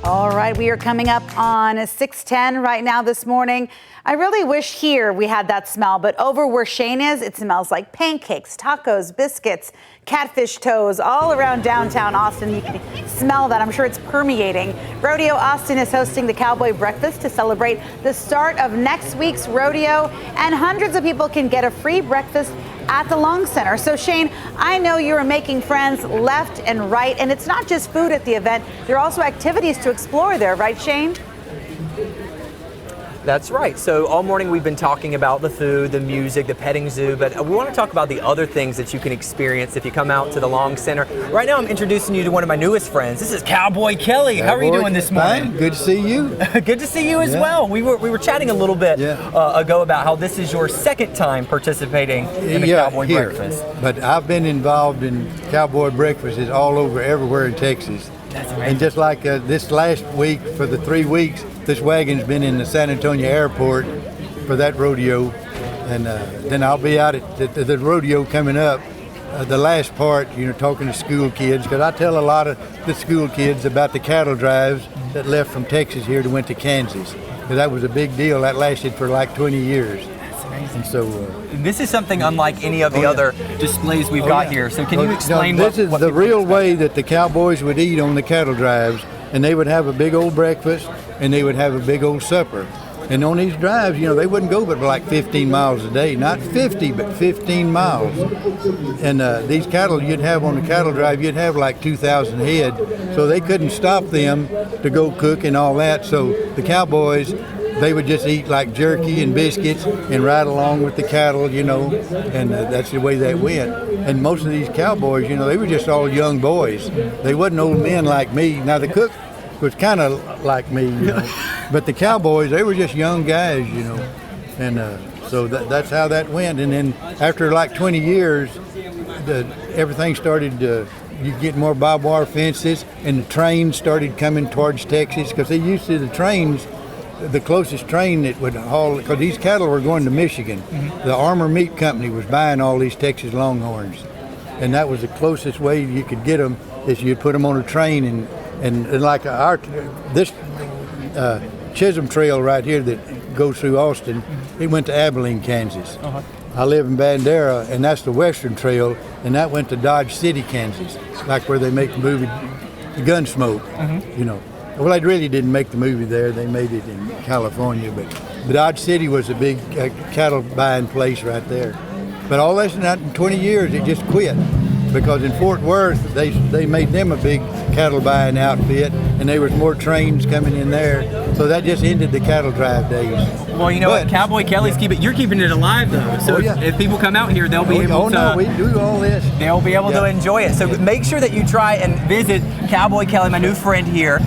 All right, we are coming up on 6:10 right now this morning. I really wish here we had that smell, but over where Shane is, it smells like pancakes, tacos, biscuits, catfish toes, all around downtown Austin. You can smell that. I'm sure it's permeating. Rodeo Austin is hosting the Cowboy Breakfast to celebrate the start of next week's rodeo, and hundreds of people can get a free breakfast at the Long Center. So Shane, I know you are making friends left and right, and it's not just food at the event. There are also activities to explore there, right, Shane? That's right. So all morning we've been talking about the food, the music, the petting zoo, but we want to talk about the other things that you can experience if you come out to the Long Center. Right now I'm introducing you to one of my newest friends. This is Cowboy Kelly. How are you doing this morning? Fine. Good to see you. Good to see you as well. We were chatting a little bit ago about how this is your second time participating in the Cowboy Breakfast. But I've been involved in Cowboy Breakfasts all over, everywhere in Texas. That's amazing. And just like this last week, for the 3 weeks, this wagon's been in the San Antonio airport for that rodeo. And then I'll be out at the rodeo coming up. The last part, talking to school kids, because I tell a lot of the school kids about the cattle drives that left from Texas here to went to Kansas. Because that was a big deal. That lasted for like 20 years. That's amazing. And so this is something unlike any of the other displays we've got here. So can you explain this is what the real expect? way that the cowboys would eat on the cattle drives, and they would have a big old breakfast and they would have a big old supper. And on these drives, they wouldn't go but like 15 miles a day, not 50, but 15 miles. And these cattle you'd have on the cattle drive, you'd have like 2,000 head. So they couldn't stop them to go cook and all that. So the cowboys, they would just eat like jerky and biscuits and ride along with the cattle, and that's the way that went. And most of these cowboys, they were just all young boys. They wasn't old men like me. Now the cook was kind of like me, but the cowboys, they were just young guys, and so that's how that went. And then after like 20 years, everything started you get more barbed wire fences, and the trains started coming towards Texas, because they used to, the trains, the closest train that would haul, because these cattle were going to Michigan. The Armour Meat Company was buying all these Texas Longhorns, and that was the closest way you could get them, is you'd put them on a train, and like this Chisholm Trail right here that goes through Austin, it went to Abilene, Kansas. I live in Bandera, and that's the Western Trail, and that went to Dodge City, Kansas, like where they make the movie Gunsmoke, Well, they really didn't make the movie there. They made it in California, but Dodge City was a big cattle buying place right there. But all this, not in 20 years, it just quit, because in Fort Worth, they made them a big cattle buying outfit, and there was more trains coming in there. So that just ended the cattle drive days. Well, what? Cowboy Kelly's you're keeping it alive, though. So if people come out here, they'll be able to. No, we do all this. They'll be able to enjoy it. So make sure that you try and visit Cowboy Kelly, my new friend here.